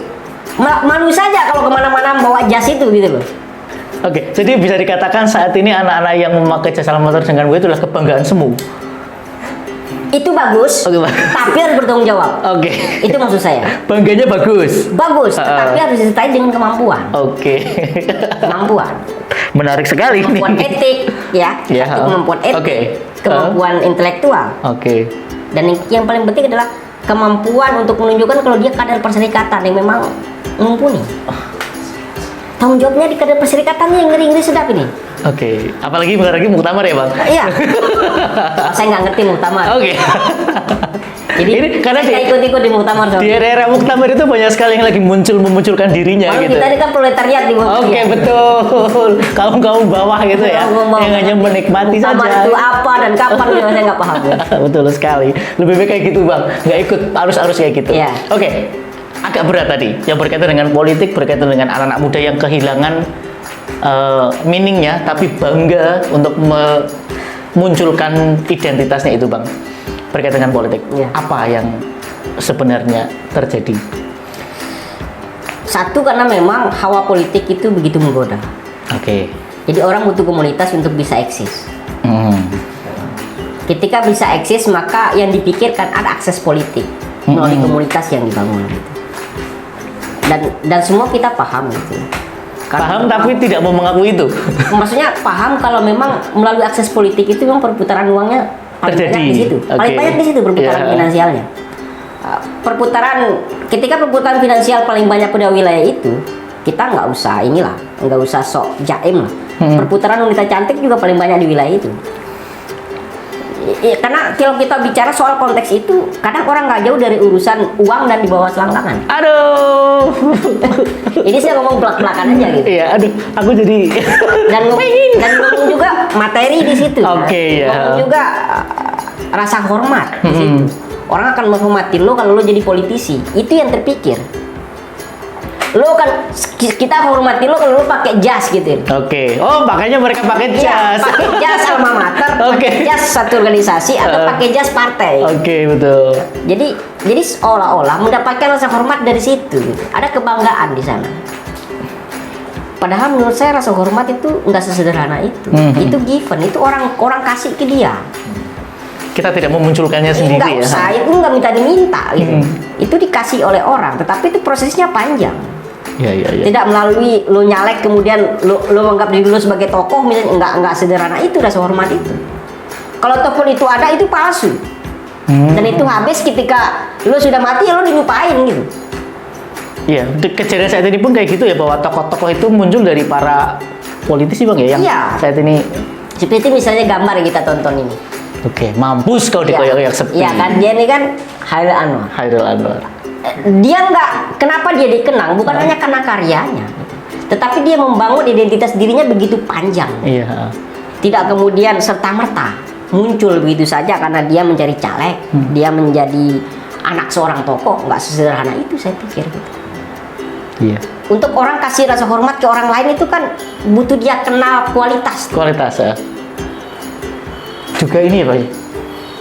malu saja kalau kemana-mana bawa jas itu gitu loh. Oke, jadi bisa dikatakan saat ini anak-anak yang memakai jas alma mater dengan gue itulah kebanggaan semu. Itu bagus, tapi harus bertanggung jawab. Oke. Itu maksud saya. Bangganya bagus. Tapi harus disertai dengan kemampuan. Oke. Kemampuan. Menarik sekali. Kemampuan etik, ya. Kemampuan etik. Kemampuan intelektual. Oke. Dan yang paling penting adalah kemampuan untuk menunjukkan kalau dia kader perserikatan yang memang mumpuni. Tanggung jawabnya di kader perserikatannya yang ngeri-ngeri sedap ini. Oke, apalagi bentar lagi muktamar ya, Bang? Iya. Saya nggak ngerti muktamar. Oke. Jadi ini karena saya ikut-ikut di muktamar. Di era muktamar itu banyak sekali yang lagi memunculkan dirinya gitu. Kita ini kan proletariat di muktamar. Oke, betul. Kaum bawah gitu ya. Yang hanya menikmati saja. Muktamar itu apa dan kapan saya nggak paham. Ya. Betul sekali. Lebih baik kayak gitu, Bang. Nggak ikut arus-arus kayak gitu. Iya. Oke. Agak berat tadi yang berkaitan dengan politik, berkaitan dengan anak-anak muda yang kehilangan meaningnya, tapi bangga untuk memunculkan identitasnya itu, Bang. Berkaitan dengan politik, apa yang sebenarnya terjadi? Satu, karena memang hawa politik itu begitu menggoda. Oke. Jadi orang butuh komunitas untuk bisa eksis. Ketika bisa eksis, maka yang dipikirkan ada akses politik melalui komunitas yang dibangun gitu. Dan semua kita paham gitu. Paham tapi tidak mau mengakui itu. Maksudnya paham kalau memang melalui akses politik itu memang perputaran uangnya paling Terjadi. banyak di situ. Paling banyak di situ perputaran finansialnya. Ketika perputaran finansial paling banyak pada wilayah itu, kita nggak usah sok jaim lah. Perputaran wanita cantik juga paling banyak di wilayah itu. Karena kalau kita bicara soal konteks itu, kadang orang nggak jauh dari urusan uang dan di bawah selangkangan. Aduh. Ini saya ngomong belak-belakan aja gitu. Iya, aduh, aku jadi dan ngomong juga materi di situ. Oke, ya. Ngomong juga rasa hormat di situ. Orang akan menghormati lo kalau lo jadi politisi. Itu yang terpikir. Kita hormati lo kalau lo pakai jas gitu. Oke. Oh, makanya mereka pakai jas. Pakai jas alma mater, pakai jas satu organisasi atau pakai jas partai. Oke, betul. Jadi seolah-olah mendapatkan rasa hormat dari situ. Gitu. Ada kebanggaan di sana. Padahal menurut saya rasa hormat itu nggak sesederhana itu. Itu given, itu orang kasih ke dia. Kita tidak memunculkannya sendiri nggak ya. usah, itu nggak minta gitu. Itu dikasih oleh orang, tetapi itu prosesnya panjang. Iya. Tidak melalui lo nyalek kemudian lo menganggap diri lo sebagai tokoh, misalnya nggak sederhana itu rasa hormat itu. Kalau tokoh itu ada, itu palsu. Dan itu habis ketika lo sudah mati, lo dilupain gitu. Iya, kejadian saat ini pun kayak gitu ya, bahwa tokoh-tokoh itu muncul dari para politisi bang ya, yang saat ini. Seperti misalnya gambar yang kita tonton ini. Oke, mampus kau dikoyak-koyak sepi. Iya kan, dia ini kan Chairul Anwar. Dia kenapa dia dikenang? Bukan hanya karena karyanya, tetapi dia membangun identitas dirinya begitu panjang. Iya. Tidak kemudian serta-merta muncul begitu saja karena dia mencari caleg, dia menjadi anak seorang tokoh. Nggak sesederhana itu saya pikir gitu. Iya. Untuk orang kasih rasa hormat ke orang lain itu kan butuh dia kenal kualitas. Kualitas ya. Juga ini ya Pak,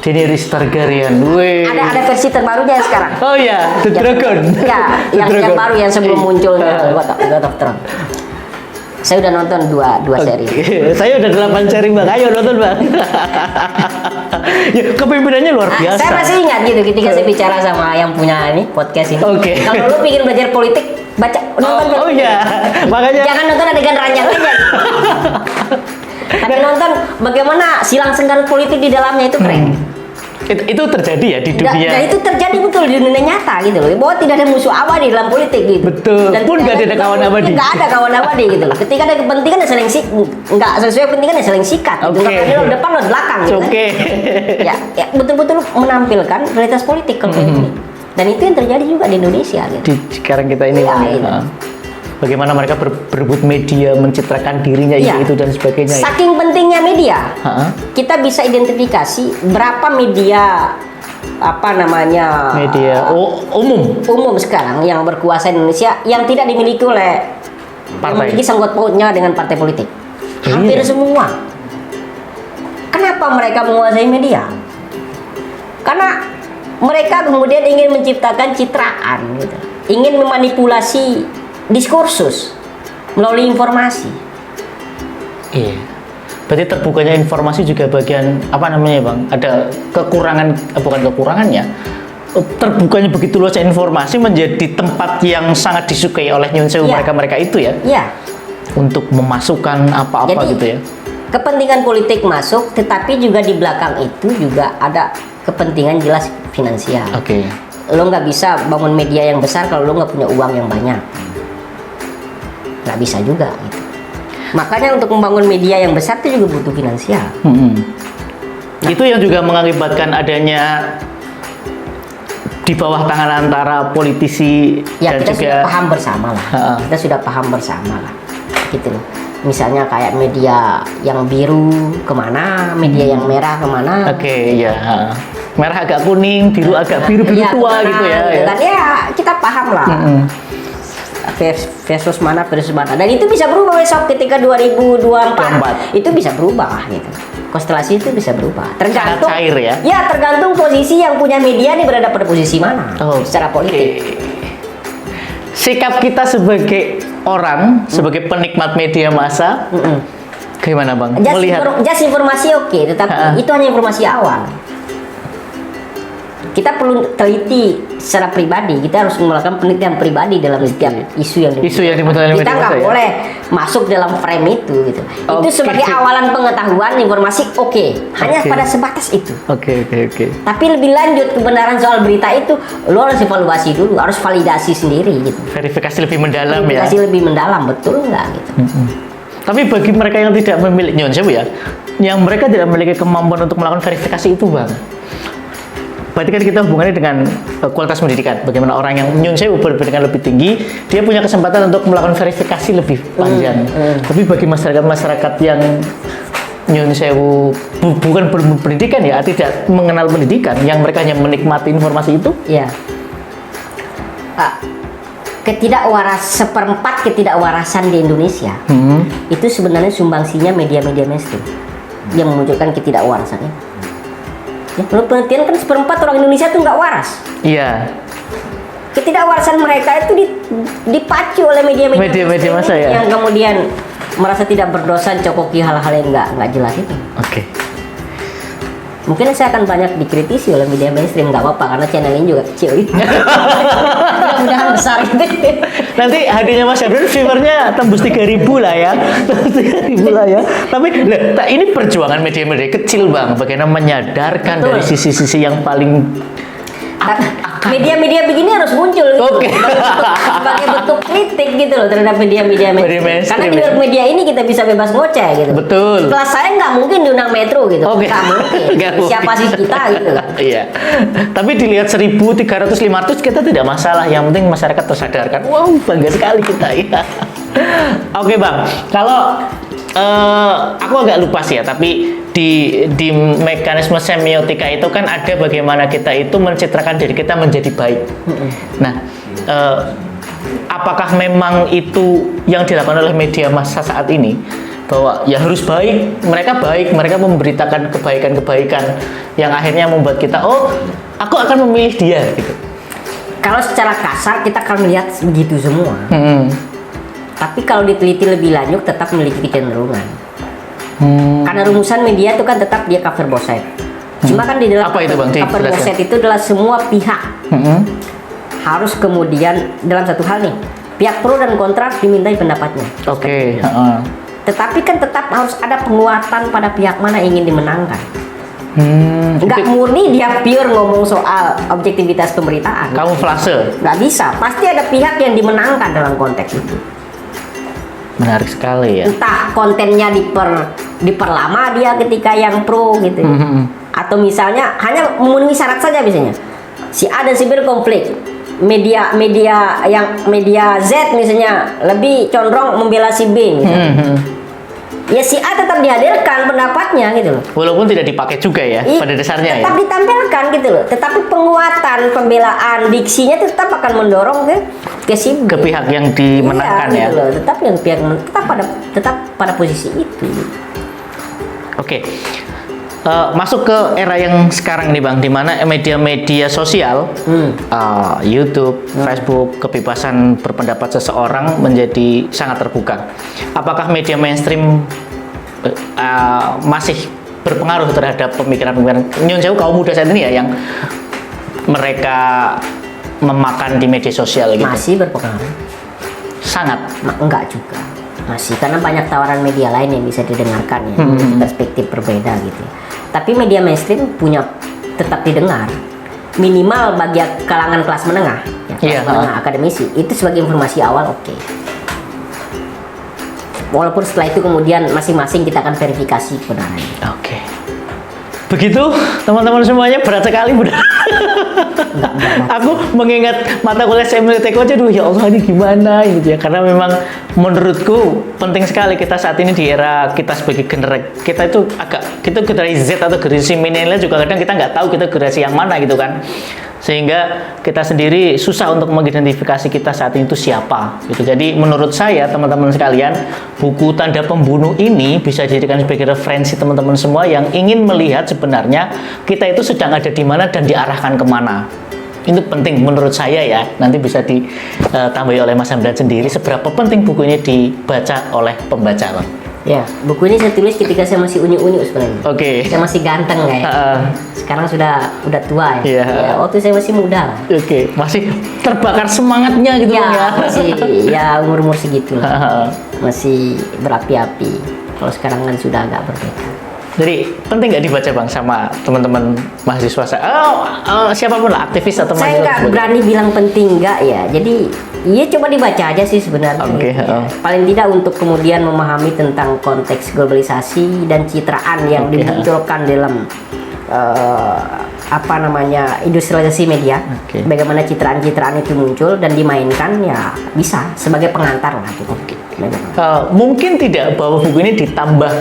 Daenerys Targaryen. Ada versi terbarunya sekarang. Oh iya, The Dragon. Ya, yang baru yang sebelum munculnya God of Thrones. Saya udah nonton dua seri. Saya udah 8 seri bang, ayo nonton bang. Ya, kepemimpinannya luar biasa. Saya masih ingat gitu ketika saya bicara sama yang punya ini podcast ini. Oke. Kalau lu ingin belajar politik, nonton. Oh iya, makanya. Jangan nonton adegan ranjang aja. Tapi nonton bagaimana silang senggarut politik di dalamnya, itu keren. Itu terjadi ya di dunia. Dan itu terjadi betul di dunia nyata gitu loh. Bahwa tidak ada musuh abadi dalam politik gitu. Betul. Dan pun nggak ada kawan abadi. Nggak ada kawan abadi gitu loh. Ketika ada kepentingan ya saling nggak sesuai kepentingan ya saling sikat. Gitu. Nggak lo depan lo belakang. Gitu, Oke. Kan? Ya betul-betul menampilkan realitas politik kalau ini. Dan itu yang terjadi juga di Indonesia gitu. Sekarang kita ini. Ya, bagaimana mereka berebut media, mencitrakan dirinya itu dan sebagainya. Saking pentingnya media, kita bisa identifikasi berapa media media umum sekarang yang berkuasa di Indonesia yang tidak dimiliki oleh partai, memiliki sangkut pautnya dengan partai politik. Hampir semua. Kenapa mereka menguasai media? Karena mereka kemudian ingin menciptakan citraan, gitu. Ingin memanipulasi diskursus melalui informasi. Iya. Berarti terbukanya informasi juga bagian bang? Ada kekurangan, bukan kekurangannya. Terbukanya begitu luas informasi menjadi tempat yang sangat disukai oleh nyun sewu mereka itu ya. Iya. Untuk memasukkan apa-apa gitu ya. Kepentingan politik masuk, tetapi juga di belakang itu juga ada kepentingan jelas finansial. Oke. Lo nggak bisa bangun media yang besar kalau lo nggak punya uang yang banyak. Nggak bisa juga gitu. Makanya untuk membangun media yang besar itu juga butuh finansial. Nah, itu yang juga mengakibatkan adanya di bawah tangan antara politisi dan kita juga sudah paham bersama lah. Kita sudah paham bersama lah, gitu loh. Misalnya kayak media yang biru kemana, media yang merah kemana. Oke, ya. Merah agak kuning, biru agak biru tua gitu ya. Dan kita paham lah. Versus mana. Dan itu bisa berubah besok ketika 2024. Itu bisa berubah gitu. Konstelasi itu bisa berubah. Tergantung cair ya. Ya, tergantung posisi yang punya media ini berada pada posisi mana secara politik. Sikap kita sebagai orang, sebagai penikmat media massa Gimana Bang? Just informasi oke, tetapi itu hanya informasi awal. Kita perlu teliti secara pribadi. Kita harus melakukan penelitian pribadi dalam setiap isu yang dimunculkan. Kita nggak boleh masuk dalam frame itu gitu. Itu sebagai awalan pengetahuan informasi hanya pada sebatas itu. Oke. Tapi lebih lanjut kebenaran soal berita itu lo harus evaluasi dulu, harus validasi sendiri gitu. Verifikasi lebih mendalam Verifikasi lebih mendalam, betul nggak gitu. Tapi bagi mereka yang tidak memiliki yang mereka tidak memiliki kemampuan untuk melakukan verifikasi itu Bang. Berarti kan kita hubungannya dengan kualitas pendidikan. Bagaimana orang yang nyun sewu berpendidikan lebih tinggi, dia punya kesempatan untuk melakukan verifikasi lebih panjang. Tapi bagi masyarakat yang nyun sewu bukan berpendidikan ya, tidak mengenal pendidikan, yang mereka hanya menikmati informasi itu. Ya. Seperempat ketidakwarasan di Indonesia itu sebenarnya sumbangsinya media-media mainstream yang memunculkan ketidakwarasan ini. Ya, menurut penelitian kan seperempat orang Indonesia itu nggak waras. Iya. Ketidakwarasan mereka itu dipacu oleh media-media massa ya, yang kemudian merasa tidak berdosa cokoki hal-hal yang nggak jelas itu. Oke. Mungkin saya akan banyak dikritisi oleh media mainstream, nggak apa-apa karena channel ini juga kecil. Mudah-mudahan besar gitu. Nanti hadirnya Mas Abdul viewernya tembus 3.000 lah ya. 3.000 lah ya. Tapi ini perjuangan media-media kecil Bang, bagaimana menyadarkan dari sisi-sisi yang paling media-media begini harus muncul gitu. Sebagai bentuk kritik gitu loh terhadap media-media mainstream. Karena di media ini kita bisa bebas ngoceh gitu. Betul. Kelas saya nggak mungkin diundang Metro gitu. Nggak mungkin. Siapa sih kita gitu. Iya. Tapi dilihat 1.000, 300, 500 kita tidak masalah. Yang penting masyarakat tersadarkan. Wow, bangga sekali kita ya. Oke Bang, kalau aku agak lupa sih ya, tapi di mekanisme semiotika itu kan ada bagaimana kita itu mencitrakan diri kita menjadi baik. Nah, apakah memang itu yang dilakukan oleh media massa saat ini, bahwa ya harus baik, mereka memberitakan kebaikan-kebaikan yang akhirnya membuat kita aku akan memilih dia gitu. Kalau secara kasar kita akan melihat begitu semua. Tapi kalau diteliti lebih lanjut tetap memiliki kecenderungan. Karena rumusan media itu kan tetap dia cover both side. Cuma kan di dalam apa itu Bang? cover both side itu adalah semua pihak harus kemudian dalam satu hal nih, pihak pro dan kontra dimintai pendapatnya. Oke. Tetapi kan tetap harus ada penguatan pada pihak mana yang ingin dimenangkan. Nggak murni dia pure ngomong soal objektivitas pemberitaan. Kamuflase. Nggak bisa. Pasti ada pihak yang dimenangkan dalam konteks itu. Menarik sekali ya. Entah kontennya diperlama dia ketika yang pro gitu, atau misalnya hanya memenuhi syarat saja misalnya. Si A dan si B konflik. Media Z misalnya lebih condong membela si B misalnya. Ya si A tetap dihadirkan pendapatnya gitu loh. Walaupun tidak dipakai juga ya pada dasarnya tetap ditampilkan gitu loh. Tetapi penguatan pembelaan diksinya tetap akan mendorong ke si B. Ke pihak yang dimenangkan gitu loh. Tetap yang pihak tetap pada posisi itu. Oke. Masuk ke era yang sekarang nih Bang, di mana media-media sosial, YouTube, Facebook, kebebasan berpendapat seseorang menjadi sangat terbuka. Apakah media mainstream masih berpengaruh terhadap pemikiran-pemikiran nyun sewu kaum muda saat ini ya, yang mereka memakan di media sosial gitu? Masih berpengaruh. Sangat. Enggak juga. Masih, karena banyak tawaran media lain yang bisa didengarkan ya, perspektif berbeda gitu ya. Tapi media mainstream tetap didengar, minimal bagi kalangan kelas menengah, ya, kelas menengah akademisi itu sebagai informasi awal Walaupun setelah itu kemudian masing-masing kita akan verifikasi kebenarannya. Oke. Begitu teman-teman semuanya, berat sekali benar. Aku mengingat mata kuliah semiotika aja, ya Allah ini gimana gitu ya, karena memang menurutku penting sekali kita saat ini di era kita sebagai generasi kita itu kita generasi Z atau generasi milenial juga kadang kita nggak tahu kita generasi yang mana gitu kan, sehingga kita sendiri susah untuk mengidentifikasi kita saat ini itu siapa gitu. Jadi menurut saya teman-teman sekalian, buku Tanda Pembunuh ini bisa dijadikan sebagai referensi teman-teman semua yang ingin melihat sebenarnya kita itu sedang ada di mana dan diarahkan kemana. Itu penting menurut saya ya. Nanti bisa ditambahi oleh Mas Hamdan sendiri seberapa penting buku ini dibaca oleh pembaca. Ya, buku ini saya tulis ketika saya masih unyu-unyu sebenarnya. Oke. Saya masih ganteng kayak. Sekarang udah tua ya. Iya. Ya, waktu saya masih muda lah. Oke, masih terbakar semangatnya gitu Ya, Bang, ya. masih ya umur-umur segitu lah. Masih berapi-api. Kalau sekarang kan sudah agak berbeda. Jadi penting nggak dibaca Bang sama teman-teman mahasiswa saya? Siapapun lah, aktivis atau Saya nggak mahasiswa. berani bilang penting nggak ya. Jadi iya coba dibaca aja sih sebenarnya. Oke, Ya. Paling tidak untuk kemudian memahami tentang konteks globalisasi dan citraan yang Oke, dimunculkan dalam apa namanya industrialisasi media. Oke. Bagaimana citraan-citraan itu muncul dan dimainkan ya bisa sebagai pengantar lah gitu. Mungkin tidak bahwa buku ini ditambah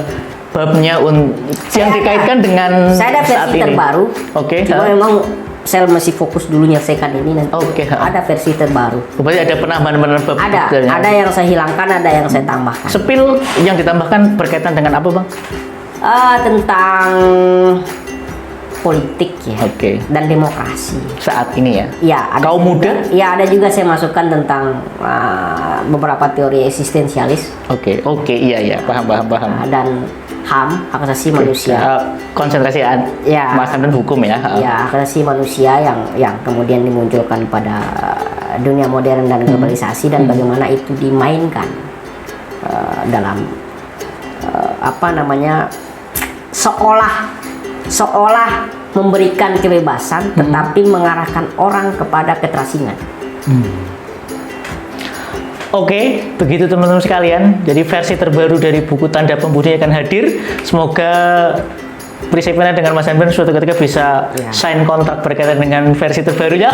babnya yang dikaitkan dengan Saya ada saat versi ini. terbaru. Oke. Cuma memang saya masih fokus dulu menyelesaikan ini nanti. Oke. Ada versi terbaru. Berarti ada penambahan bab. Ada yang saya hilangkan, ada yang saya tambahkan. Sepil yang ditambahkan berkaitan dengan apa Bang? Tentang politik ya. Oke. Dan demokrasi. Saat ini ya. Ya, ada Kaum juga, muda? ya ada juga saya masukkan tentang beberapa teori eksistensialis Iya, paham. dan HAM, hak asasi manusia. Konsentrasi Ya. Mas dan hukum ya. Ya, hak asasi manusia yang kemudian dimunculkan pada dunia modern dan globalisasi dan bagaimana itu dimainkan dalam apa namanya seolah memberikan kebebasan tetapi mengarahkan orang kepada keterasingan. Oke, begitu teman-teman sekalian. Jadi versi terbaru dari buku Tanda Pembudi akan hadir. Semoga Prisepena dengan Mas Hamdan suatu ketika bisa sign kontrak berkaitan dengan versi terbarunya.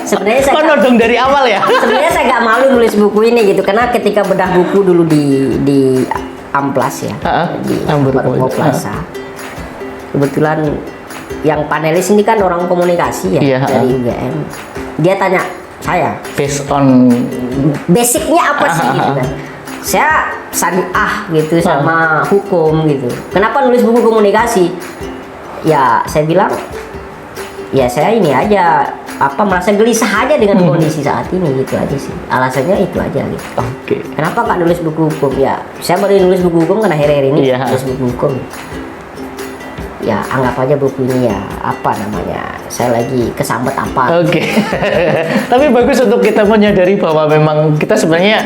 Sebenarnya saya Nodong dari awal ya. sebenarnya saya nggak malu nulis buku ini gitu karena ketika bedah buku dulu di Amplas ya, di Ambargo Plaza. Kebetulan yang panelis ini kan orang komunikasi ya Iya, dari UGM. Dia tanya saya, Based on basicnya apa sih gitu kan? Saya syariah gitu sama hukum gitu. Kenapa nulis buku komunikasi? Ya saya bilang, ya saya ini aja merasa gelisah aja dengan kondisi saat ini gitu aja sih. Alasannya itu aja gitu. Oke. Kenapa nggak nulis buku hukum? Ya saya baru nulis buku hukum karena akhir-akhir ini Iya. nulis buku hukum. Ya anggap aja buku ini ya saya lagi kesambet apa. Oke. Tapi bagus untuk kita menyadari bahwa memang kita sebenarnya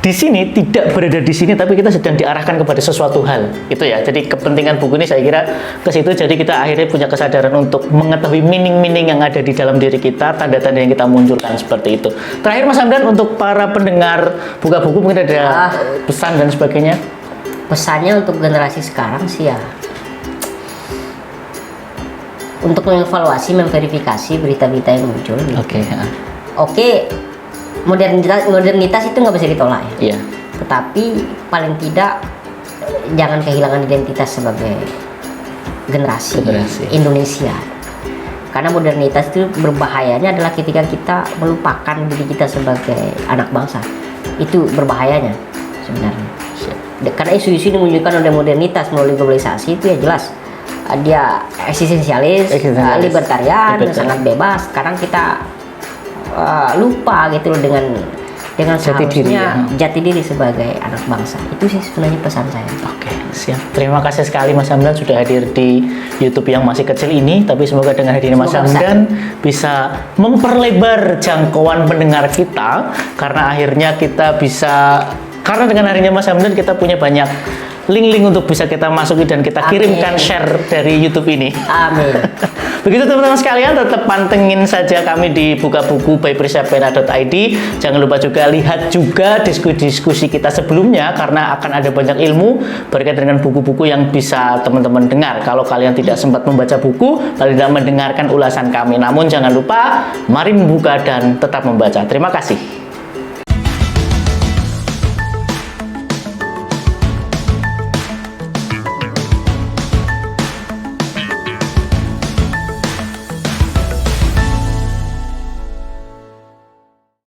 di sini tidak berada di sini, tapi kita sedang diarahkan kepada sesuatu hal. Itu ya. Jadi kepentingan buku ini saya kira ke situ. Jadi kita akhirnya punya kesadaran untuk mengetahui meaning-meaning yang ada di dalam diri kita, tanda-tanda yang kita munculkan seperti itu. Terakhir Mas Hamdan, untuk para pendengar buka buku mungkin ada pesan dan sebagainya. Pesannya untuk generasi sekarang sih ya, untuk mengevaluasi, memverifikasi berita-berita yang muncul. Gitu. Oke, modernitas itu nggak bisa ditolak ya. Iya. Tetapi paling tidak jangan kehilangan identitas sebagai generasi Indonesia. Karena modernitas itu berbahayanya adalah ketika kita melupakan diri kita sebagai anak bangsa. Itu berbahayanya sebenarnya. Karena isu-isu ini menunjukkan oleh modernitas melalui globalisasi itu ya jelas. Dia eksistensialis, libertarian, sangat bebas. Sekarang kita lupa gitu loh dengan seharusnya jati diri sebagai anak bangsa. Itu sih sebenarnya pesan saya. Oke, siap. Terima kasih sekali Mas Hamdan sudah hadir di YouTube yang masih kecil ini. Tapi semoga dengan hadirnya Mas Hamdan bisa memperlebar jangkauan pendengar kita, karena akhirnya kita bisa, karena dengan hadirnya Mas Hamdan kita punya banyak link-link untuk bisa kita masuki dan kita kirimkan share dari YouTube ini. Amin. Begitu teman-teman sekalian, tetap pantengin saja kami di Buka Buku by prisepena.id. Jangan lupa juga lihat juga diskusi kita sebelumnya, karena akan ada banyak ilmu berkaitan dengan buku-buku yang bisa teman-teman dengar. Kalau kalian tidak sempat membaca buku, paling tidak mendengarkan ulasan kami. Namun jangan lupa, mari membuka dan tetap membaca. Terima kasih.